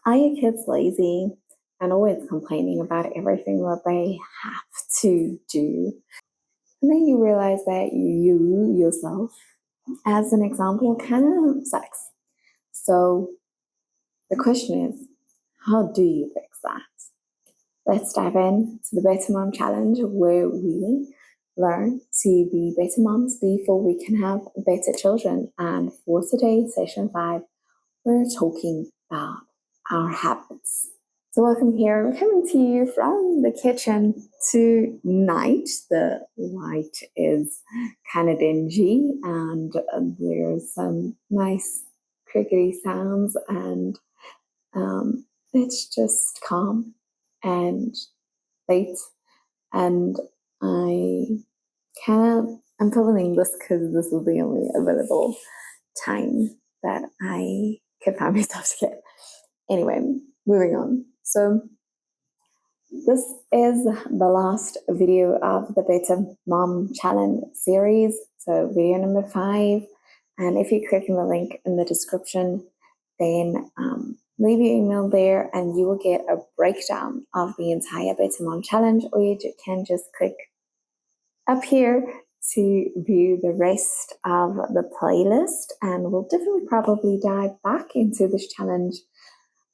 Are your kids lazy and always complaining about everything that they have to do? And then you realize that you yourself, as an example, kind of sucks. So the question is, how do you fix that? Let's dive in to the Better Mom Challenge, where we learn to be better moms before we can have better children. And for today, session 5, we're talking about our habits. So welcome here. I'm coming to you from the kitchen tonight. The light is kind of dingy and there's some nice crickety sounds, and it's just calm and late, and I'm filming this because this is the only available time that I could find myself to get. Anyway, moving on. So this is the last video of the Better Mom Challenge series. So video number 5. And if you click on the link in the description, then leave your email there and you will get a breakdown of the entire Better Mom Challenge, or you can just click up here to view the rest of the playlist, and we'll definitely probably dive back into this challenge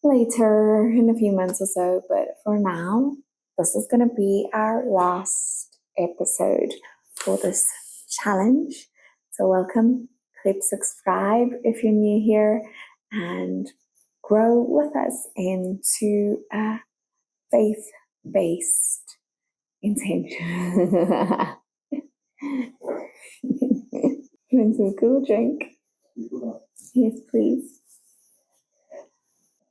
later in a few months or so. But for now, this is going to be our last episode for this challenge. So welcome, click subscribe if you're new here, and grow with us into a faith-based intention. Want some cool drink? Yes, please.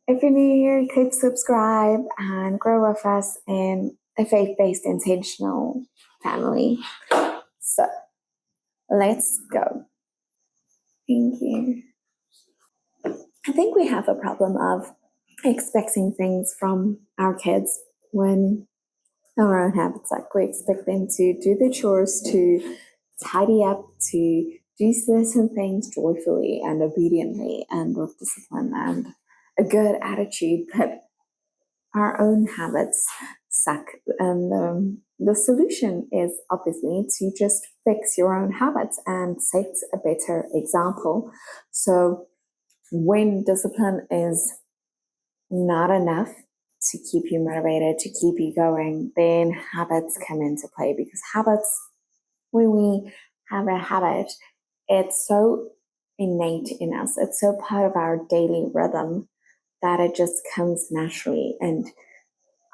If you're new here, click subscribe and grow with us in a faith-based intentional family. So let's go. Thank you. I think we have a problem of expecting things from our kids when our own habits, like we expect them to do the chores, to tidy up, to do certain things joyfully and obediently and with discipline and a good attitude, but our own habits suck. And the solution is obviously to just fix your own habits and set a better example. So when discipline is not enough to keep you motivated, to keep you going, then habits come into play, because habits, when we have a habit, it's so innate in us, it's so part of our daily rhythm that it just comes naturally. And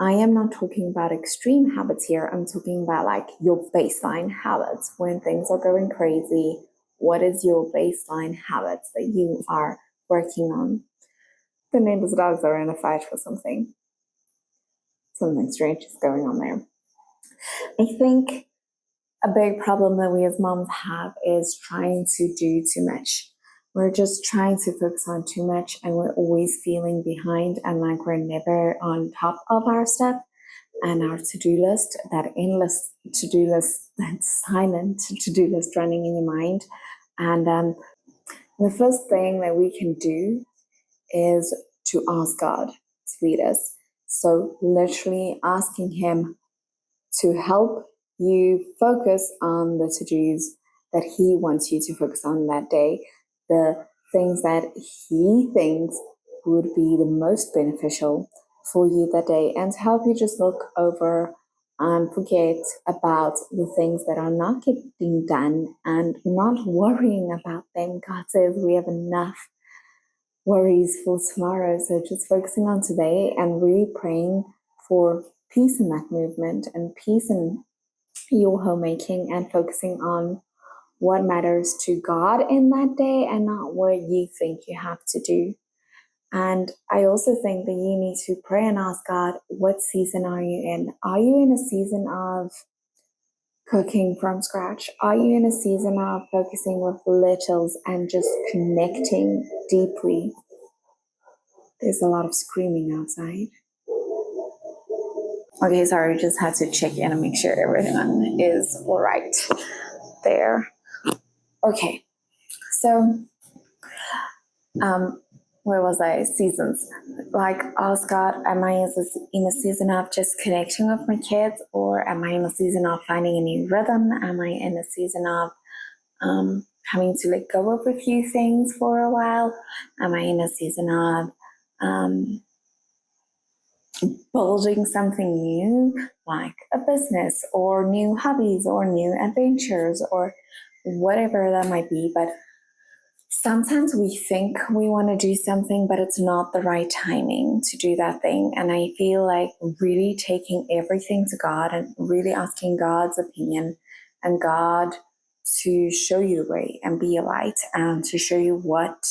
I am not talking about extreme habits here. I'm talking about like your baseline habits. When things are going crazy, what is your baseline habits that you are working on? The neighbor's dogs are in a fight for something. Something strange is going on there. I think a big problem that we as moms have is trying to do too much. We're just trying to focus on too much, and we're always feeling behind and like we're never on top of our stuff. And our to-do list, that endless to-do list, that silent to-do list running in your mind. And the first thing that we can do is to ask God to lead us. So literally asking Him to help you focus on the to-dos that He wants you to focus on that day, the things that He thinks would be the most beneficial for you that day, and to help you just look over and forget about the things that are not getting done and not worrying about them. God says we have enough worries for tomorrow, so just focusing on today and really praying for peace in that movement and peace in your homemaking, and focusing on what matters to God in that day and not what you think you have to do. And I also think that you need to pray and ask God, what season are you in? Are you in a season of cooking from scratch? Are you in a season of focusing with littles and just connecting deeply? There's a lot of screaming outside. Okay, sorry, just had to check in and make sure everything is all right there. Okay, so where was I? Seasons. Like, ask God, am I in a season of just connecting with my kids, or am I in a season of finding a new rhythm? Am I in a season of having to let go of a few things for a while? Am I in a season of building something new, like a business or new hobbies or new adventures or whatever that might be? But sometimes we think we want to do something, but it's not the right timing to do that thing. And I feel like really taking everything to God and really asking God's opinion and God to show you the way and be a light and to show you what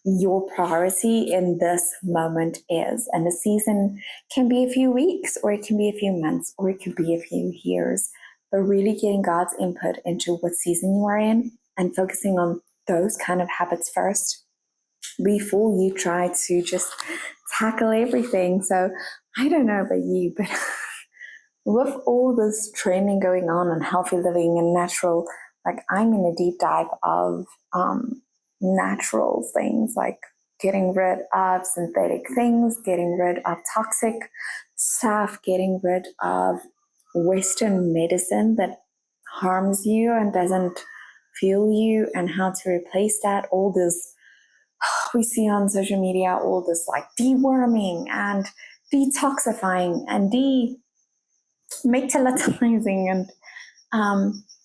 your priority in this moment is. And the season can be a few weeks, or it can be a few months, or it could be a few years. But really getting God's input into what season you are in and focusing on those kind of habits first before you try to just tackle everything. So I don't know about you, but with all this training going on healthy living and natural, like I'm in a deep dive of natural things, like getting rid of synthetic things, getting rid of toxic stuff, getting rid of Western medicine that harms you and doesn't fuel you, and how to replace that. All this we see on social media, all this like deworming and detoxifying and demetabolizing and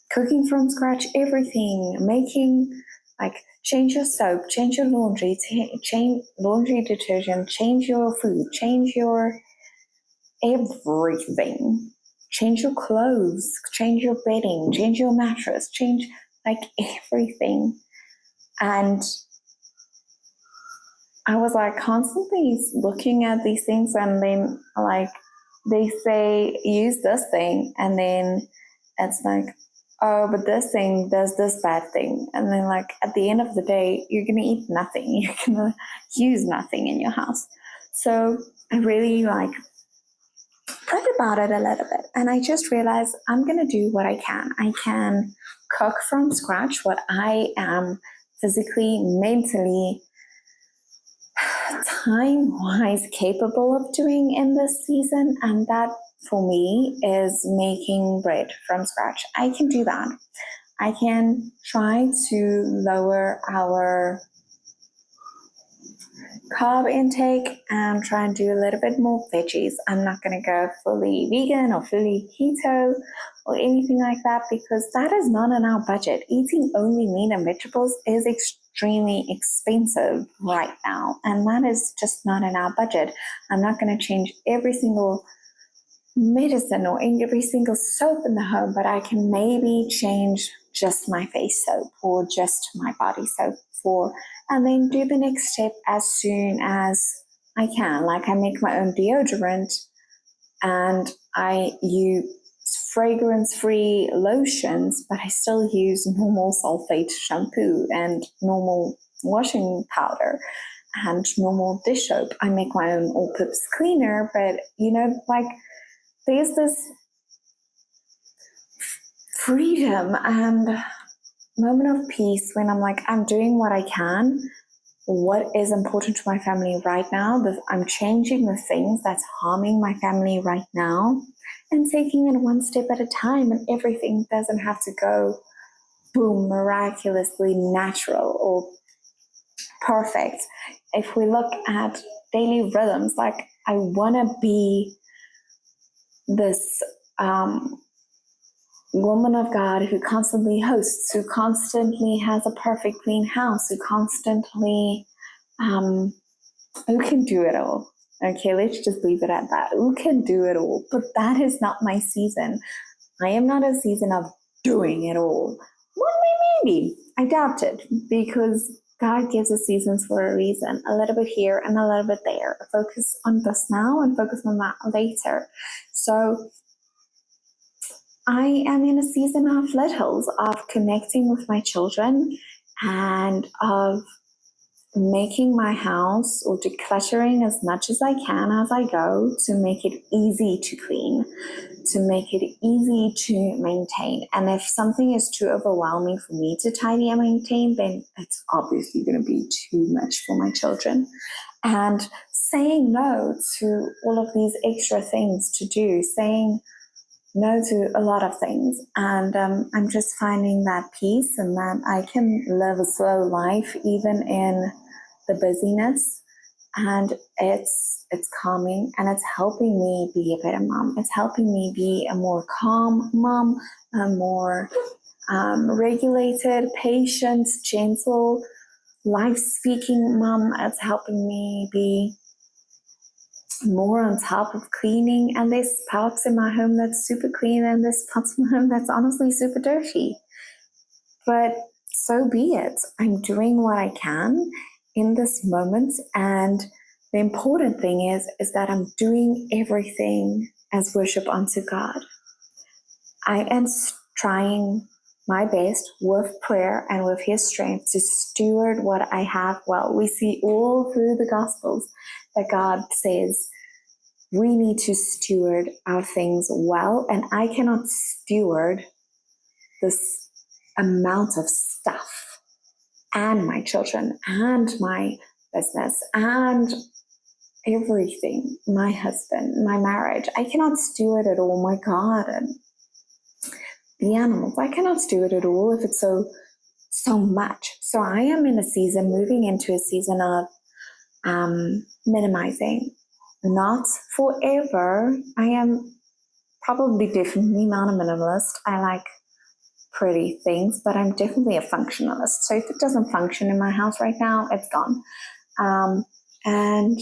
cooking from scratch everything, making like change your soap, change your laundry, change laundry detergent, change your food, change your everything, change your clothes, change your bedding, change your mattress, change like everything. And I was like constantly looking at these things, and then like they say use this thing, and then it's like, oh, but this thing does this bad thing. And then like at the end of the day, you're going to eat nothing. You're going to use nothing in your house. So I really like thought about it a little bit, and I just realized I'm going to do what I can. I can cook from scratch what I am physically, mentally, time-wise capable of doing in this season, and that for me is making bread from scratch. I can do that. I can try to lower our carb intake and try and do a little bit more veggies. I'm not going to go fully vegan or fully keto or anything like that, because that is not in our budget. Eating only meat and vegetables is extremely expensive right now, and that is just not in our budget. I'm not going to change every single medicine or every single soap in the home, but I can maybe change just my face soap or just my body soap and then do the next step as soon as I can. Like I make my own deodorant and I use fragrance-free lotions, but I still use normal sulfate shampoo and normal washing powder and normal dish soap. I make my own all-purpose cleaner, but like there's this freedom and moment of peace when I'm like, I'm doing what I can. What is important to my family right now? I'm changing the things that's harming my family right now and taking it one step at a time. And everything doesn't have to go boom, miraculously natural or perfect. If we look at daily rhythms, like I want to be this woman of God who constantly hosts, who constantly has a perfect clean house, who constantly, who can do it all. Okay, let's just leave it at that. Who can do it all? But that is not my season. I am not a season of doing it all. One day maybe. I doubt it, because God gives us seasons for a reason. A little bit here and a little bit there. Focus on this now and focus on that later. So I am in a season of littles, of connecting with my children and of making my house or decluttering as much as I can as I go to make it easy to clean, to make it easy to maintain. And if something is too overwhelming for me to tidy and maintain, then it's obviously going to be too much for my children. And saying no to all of these extra things to do, saying no to a lot of things. And I'm just finding that peace, and that I can live a slow life even in the busyness. And it's calming, and it's helping me be a better mom. It's helping me be a more calm mom, a more regulated, patient, gentle, life-speaking mom. It's helping me be more on top of cleaning. And there's parts in my home that's super clean, and there's parts in my home that's honestly super dirty. But so be it. I'm doing what I can in this moment, and the important thing is that I'm doing everything as worship unto God. I am trying my best with prayer and with His strength to steward what I have well. We see all through the Gospels that God says we need to steward our things well, and I cannot steward this amount of stuff and my children and my business and everything, my husband, my marriage. I cannot steward it all, my garden, the animals. I cannot steward it all if it's so much. So I am in a season, moving into a season of minimizing. Not forever. I am probably definitely not a minimalist. I like pretty things, but I'm definitely a functionalist. So if it doesn't function in my house right now, it's gone. And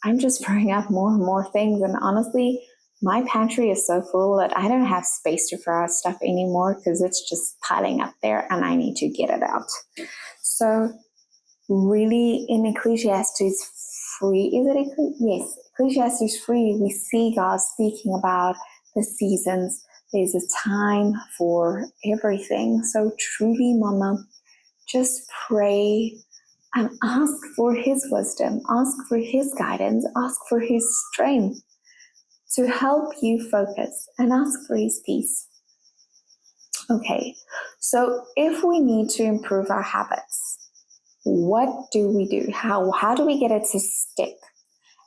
I'm just throwing out more and more things. And honestly, my pantry is so full that I don't have space to throw out stuff anymore, because it's just piling up there and I need to get it out. So really, in Ecclesiastes 3, yes, Ecclesiastes 3, we see God speaking about the seasons. There's a time for everything. So truly, Mama, just pray and ask for His wisdom, ask for His guidance, ask for His strength to help you focus, and ask for His peace. Okay, so if we need to improve our habits, what do we do? How do we get it to stick?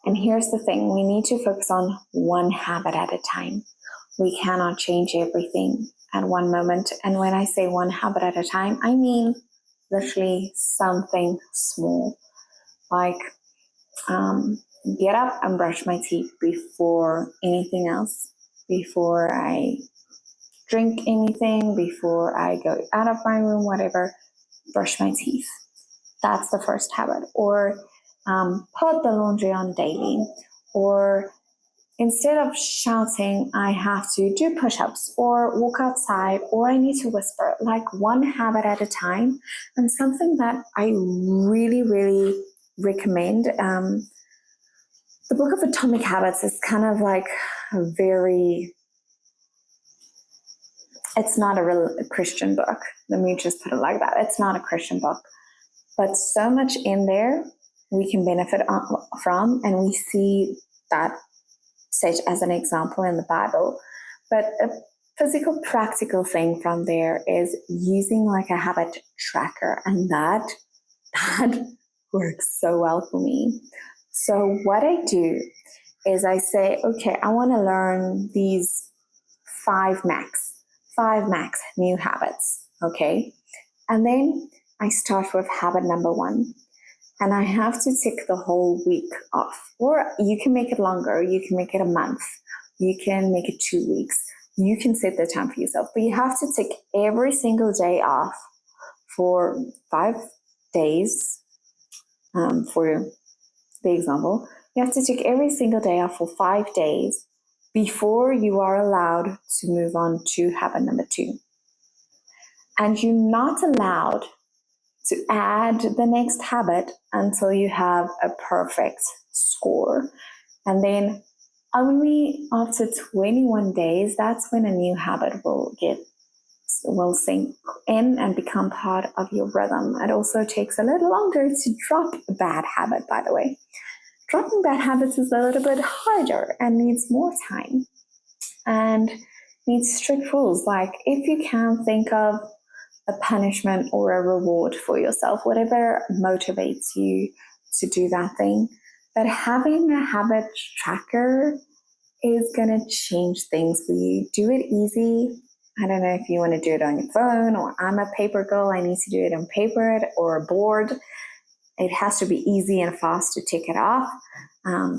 And here's the thing, we need to focus on one habit at a time. We cannot change everything at one moment. And when I say one habit at a time, I mean literally something small, like get up and brush my teeth before anything else, before I drink anything, before I go out of my room, whatever, brush my teeth. That's the first habit. Or put the laundry on daily. Or instead of shouting, I have to do push-ups or walk outside, or I need to whisper, like one habit at a time. And something that I really, really recommend, the book of Atomic Habits is kind of like it's not a real Christian book. Let me just put it like that. It's not a Christian book, but so much in there we can benefit from, and we see that set as an example in the Bible. But a physical, practical thing from there is using like a habit tracker, and that works so well for me. So what I do is I say, okay, I want to learn these five max new habits, okay? And then I start with habit number 1. And I have to tick the whole week off. Or you can make it longer. You can make it a month. You can make it 2 weeks. You can set the time for yourself. But you have to tick every single day off for 5 days. For the example, you have to tick every single day off for 5 days before you are allowed to move on to habit number 2. And you're not allowed to add the next habit until you have a perfect score. And then only after 21 days, that's when a new habit will sink in and become part of your rhythm. It also takes a little longer to drop a bad habit, by the way. Dropping bad habits is a little bit harder and needs more time. and need strict rules. Like if you can think of a punishment or a reward for yourself, whatever motivates you to do that thing. But having a habit tracker is going to change things for you. Do it easy. I don't know if you want to do it on your phone, or I'm a paper girl. I need to do it on paper or a board. It has to be easy and fast to tick it off.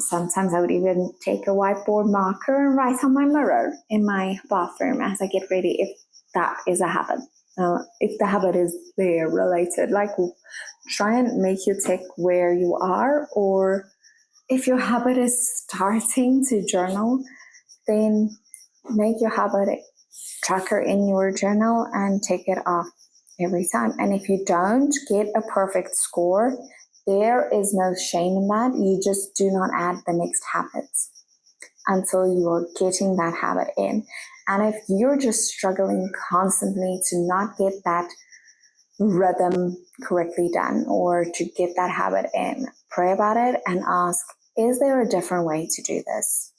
Sometimes I would even take a whiteboard marker and write on my mirror in my bathroom as I get ready, if that is a habit. If the habit is there related, like try and make you tick where you are, or if your habit is starting to journal, then make your habit tracker in your journal and take it off every time. And if you don't get a perfect score, there is no shame in that. You just do not add the next habits until you're getting that habit in. And if you're just struggling constantly to not get that rhythm correctly done or to get that habit in, pray about it and ask, is there a different way to do this?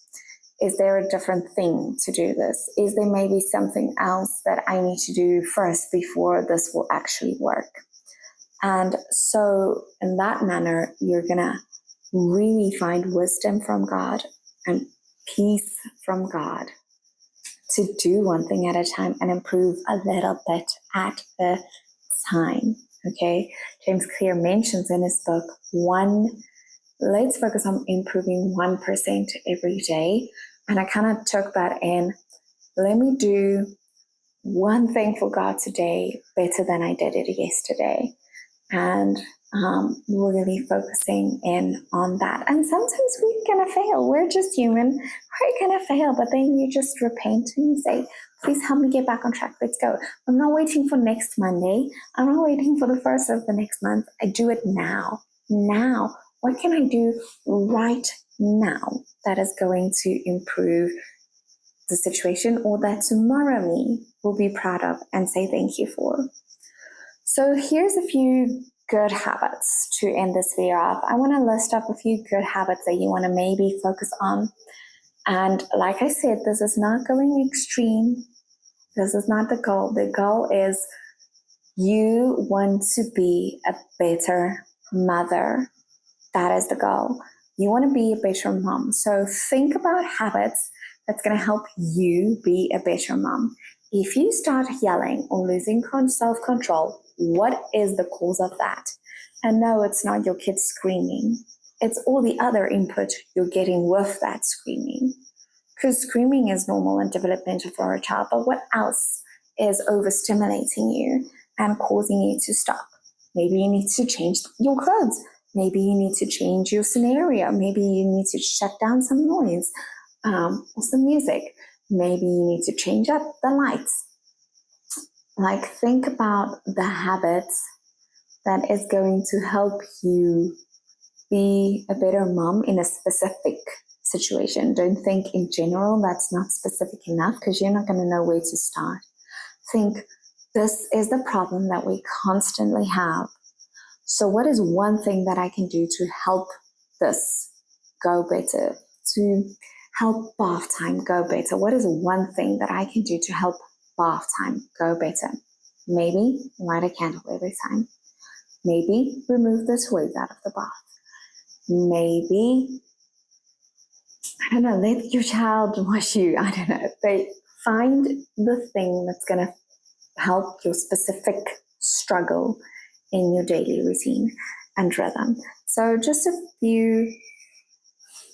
Is there a different thing to do this? Is there maybe something else that I need to do first before this will actually work? And so in that manner, you're going to really find wisdom from God and peace from God to do one thing at a time and improve a little bit at a time. Okay, James Clear mentions in his book, let's focus on improving 1% every day. And I kind of took that in, let me do one thing for God today better than I did it yesterday. And really focusing in on that. And sometimes we're going to fail. We're just human. We're going to fail. But then you just repent and you say, please help me get back on track. Let's go. I'm not waiting for next Monday. I'm not waiting for the first of the next month. I do it now. Now. What can I do right now that is going to improve the situation, or that tomorrow me will be proud of and say thank you for? So here's a few good habits to end this video off. I want to list up a few good habits that you want to maybe focus on. And like I said, this is not going extreme. This is not the goal. The goal is you want to be a better mother. That is the goal. You want to be a better mom. So think about habits that's going to help you be a better mom. If you start yelling or losing self-control, what is the cause of that? And no, it's not your kids screaming. It's all the other input you're getting with that screaming. Because screaming is normal and developmental for a child, but what else is overstimulating you and causing you to stop? Maybe you need to change your clothes. Maybe you need to change your scenario. Maybe you need to shut down some noise or some music. Maybe you need to change up the lights. Like, think about the habits that is going to help you be a better mom in a specific situation. Don't think in general. That's not specific enough, because you're not going to know where to start. Think, this is the problem that we constantly have. So what is one thing that I can do to help this go better, to help bath time go better? What is one thing that I can do to help bath time go better? Maybe light a candle every time. Maybe remove the toys out of the bath. Maybe, I don't know, let your child wash you. I don't know. But find the thing that's going to help your specific struggle in your daily routine and rhythm. So just a few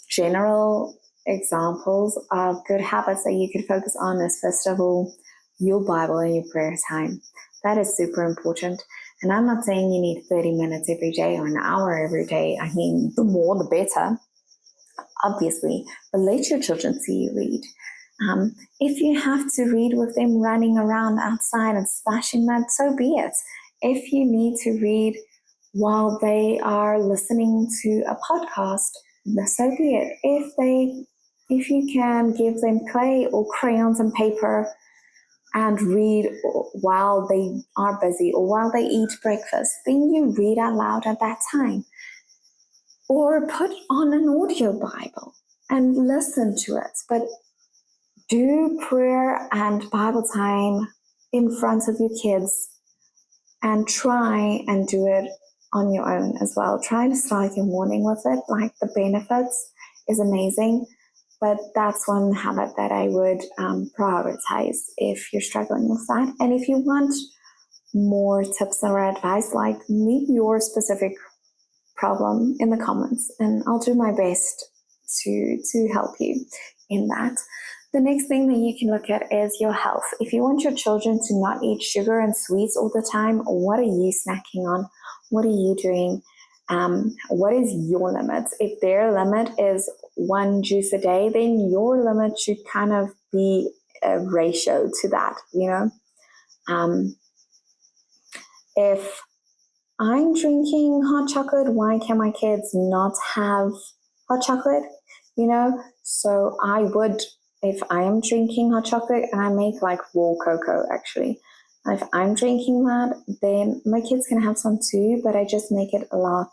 general examples of good habits that you could focus on is, first of all, your Bible and your prayer time. That is super important. And I'm not saying you need 30 minutes every day or an hour every day. I mean, the more the better, obviously. But let your children see you read. If you have to read with them running around outside and splashing mud, so be it. If you need to read while they are listening to a podcast, so be it. If you can give them clay or crayons and paper and read while they are busy or while they eat breakfast, then you read out loud at that time. Or put on an audio Bible and listen to it. But do prayer and Bible time in front of your kids, and try and do it on your own as well. Try to start your morning with it. Like, the benefits is amazing, but that's one habit that I would prioritize if you're struggling with that. And if you want more tips or advice, like, leave your specific problem in the comments and I'll do my best to help you in that. The next thing that you can look at is your health. If you want your children to not eat sugar and sweets all the time, what are you snacking on? What are you doing? What is your limit? If their limit is 1 juice a day, then your limit should kind of be a ratio to that, If I'm drinking hot chocolate, why can my kids not have hot chocolate? So I would, if I am drinking hot chocolate, and I make like raw cocoa actually, if I'm drinking that, then my kids can have some too, but I just make it a lot,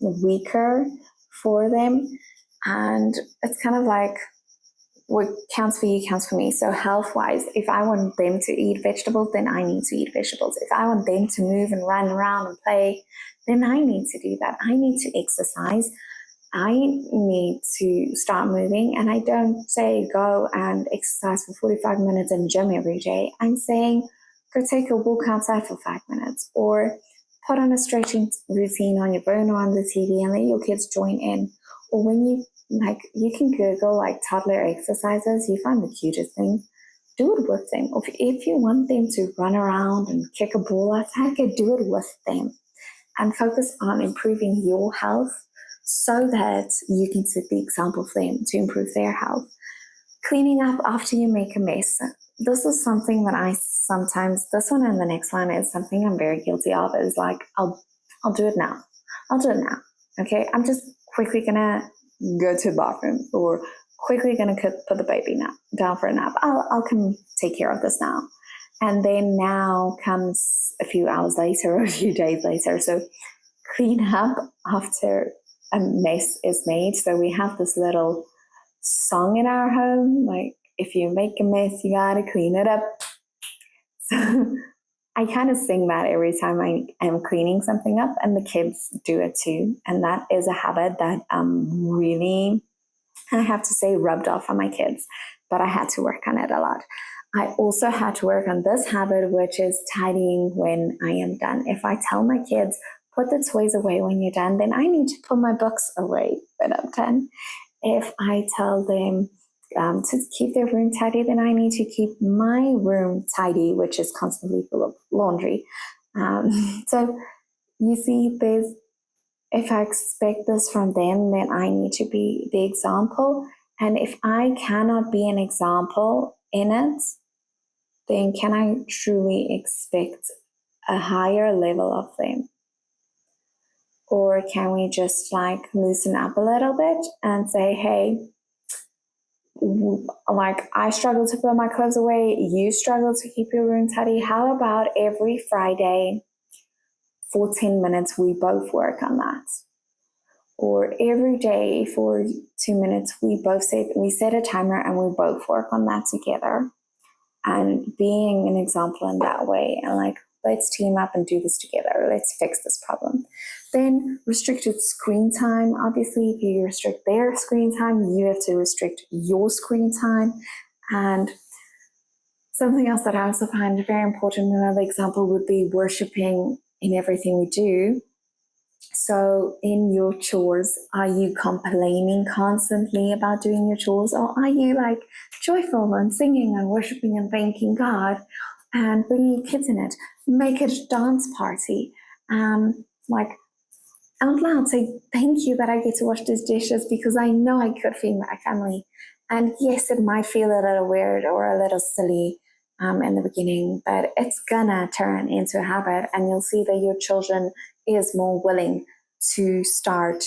weaker for them. And it's kind of like, what counts for you counts for me. So health-wise, if I want them to eat vegetables, then I need to eat vegetables. If I want them to move and run around and play, then I need to do that. I need to exercise. I need to start moving. And I don't say go and exercise for 45 minutes in the gym every day. I'm saying go take a walk outside for 5 minutes, or put on a stretching routine on your phone or on the TV and let your kids join in. Or when you can Google like toddler exercises, you find the cutest thing. Do it with them. If you want them to run around and kick a ball outside, do it with them. And focus on improving your health so that you can set the example for them to improve their health. Cleaning up after you make a mess. This is something that I sometimes, this one and the next one is something I'm very guilty of, is like, I'll do it now. I'll do it now. Okay, I'm just quickly gonna go to the bathroom, or quickly gonna put the baby down for a nap. I'll come take care of this now. And then now comes a few hours later or a few days later. So clean up after a mess is made. So we have this little song in our home, like, if you make a mess, you gotta clean it up. So I kind of sing that every time I am cleaning something up, and the kids do it too. And that is a habit that really, I have to say, rubbed off on my kids, but I had to work on it a lot. I also had to work on this habit, which is tidying when I am done. If I tell my kids, put the toys away when you're done, then I need to put my books away when I'm done. If I tell them to keep their room tidy, then I need to keep my room tidy, which is constantly full of laundry. So you see, if I expect this from them, then I need to be the example. And if I cannot be an example in it, then can I truly expect a higher level of them? Or can we just like loosen up a little bit and say, hey, like, I struggle to put my clothes away, you struggle to keep your room tidy. How about every Friday for 10 minutes we both work on that? Or every day for 2 minutes we set a timer and we both work on that together. And being an example in that way, and like, let's team up and do this together. Let's fix this problem. Then restricted screen time. Obviously, if you restrict their screen time, you have to restrict your screen time. And something else that I also find very important, another example would be worshiping in everything we do. So in your chores, are you complaining constantly about doing your chores, or are you like joyful and singing and worshiping and thanking God and bringing your kids in it? Make it a dance party. Like, out loud say, thank you that I get to wash these dishes because I know I could feed my family. And yes, it might feel a little weird or a little silly in the beginning, but it's gonna turn into a habit, and you'll see that your children is more willing to start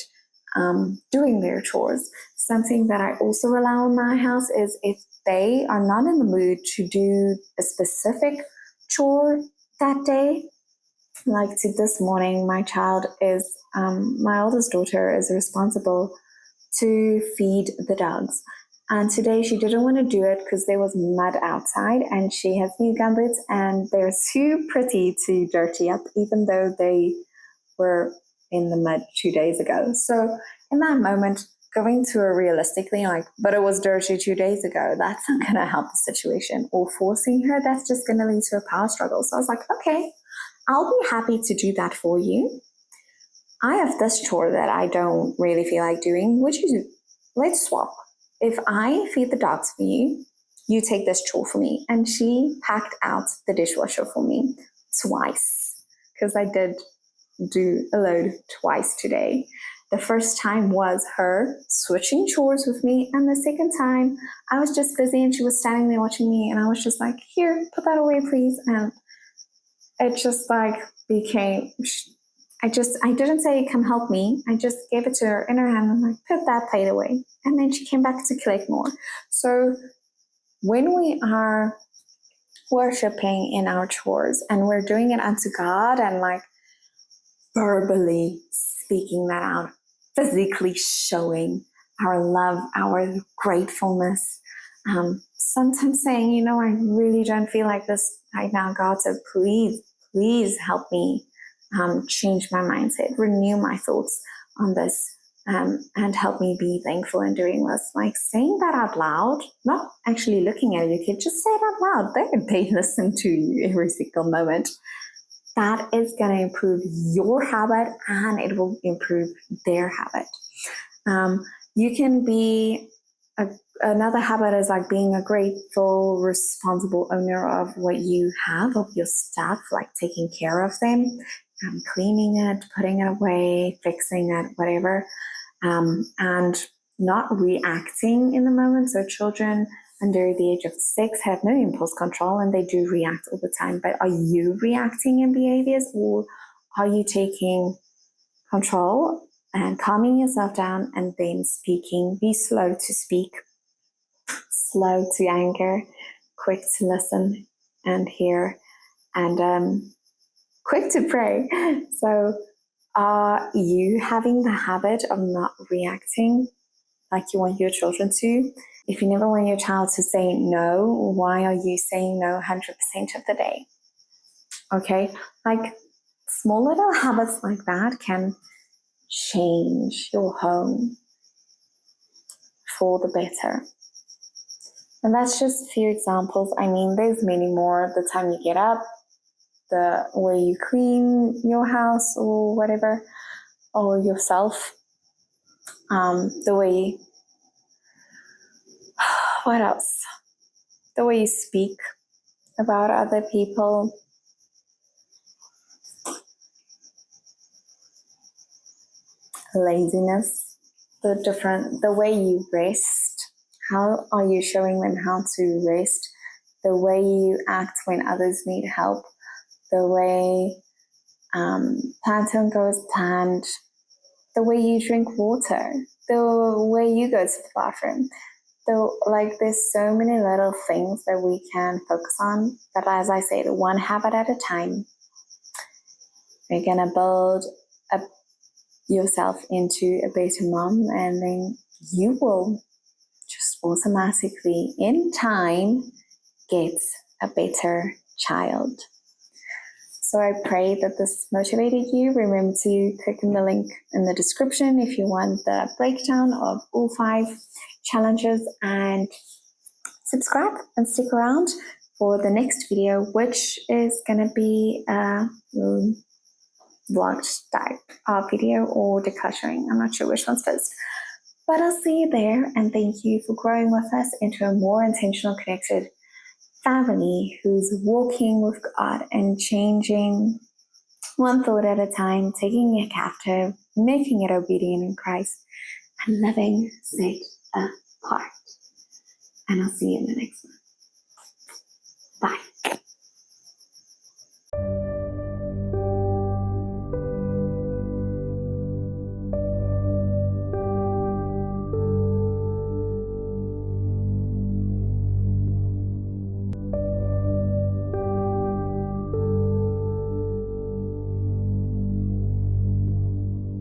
doing their chores. Something that I also allow in my house is, if they are not in the mood to do a specific chore that day, like this morning, my oldest daughter is responsible to feed the dogs. And today she didn't want to do it because there was mud outside, and she has new gumboots and they're too pretty to dirty up, even though they were in the mud 2 days ago. So in that moment, going to her realistically, like, but it was dirty 2 days ago, that's not going to help the situation. Or forcing her, that's just going to lead to a power struggle. So I was like, okay, I'll be happy to do that for you. I have this chore that I don't really feel like doing. Would you, let's swap. If I feed the dogs for you, you take this chore for me. And she packed out the dishwasher for me twice, because I did do a load twice today. The first time was her switching chores with me, and the second time I was just busy and she was standing there watching me, and I was just like, here, put that away please. And it just like became, I didn't say come help me, I just gave it to her in her hand and like, put that plate away. And then she came back to collect more. So when we are worshiping in our chores and we're doing it unto God and like verbally speaking that out, physically showing our love, our gratefulness, sometimes saying, you know, I really don't feel like this right now, God, so please help me change my mindset, renew my thoughts on this, and help me be thankful in doing this. Like saying that out loud, not actually looking at your kid, just say it out loud. They listen to you every single moment. That is going to improve your habit and it will improve their habit. You can be, another habit is like being a grateful, responsible owner of what you have, of your stuff, like taking care of them, cleaning it, putting it away, fixing it, whatever, and not reacting in the moment. So children under the age of 6 have no impulse control and they do react all the time. But are you reacting in behaviors, or are you taking control and calming yourself down and then speaking? Be slow to speak, slow to anger, quick to listen and hear, and quick to pray. So are you having the habit of not reacting like you want your children to? If you never want your child to say no, why are you saying no 100% of the day? Okay, like small little habits like that can change your home for the better. And that's just a few examples. I mean, there's many more. The time you get up, the way you clean your house or whatever, or yourself, the way, what else? The way you speak about other people. Laziness, the way you rest. How are you showing them how to rest? The way you act when others need help. The way plans don't go as planned. The way you drink water. The way you go to the bathroom. There's so many little things that we can focus on. But as I said, one habit at a time. You're going to build yourself into a better mom, and then you will just automatically, in time, get a better child. So I pray that this motivated you. Remember to click on the link in the description if you want the breakdown of all 5 challenges, and subscribe and stick around for the next video, which is going to be a vlog type of video or decluttering. I'm not sure which one's first, but I'll see you there, and thank you for growing with us into a more intentional, connected family who's walking with God and changing one thought at a time, taking it captive, making it obedient in Christ, and living set apart. And I'll see you in the next one.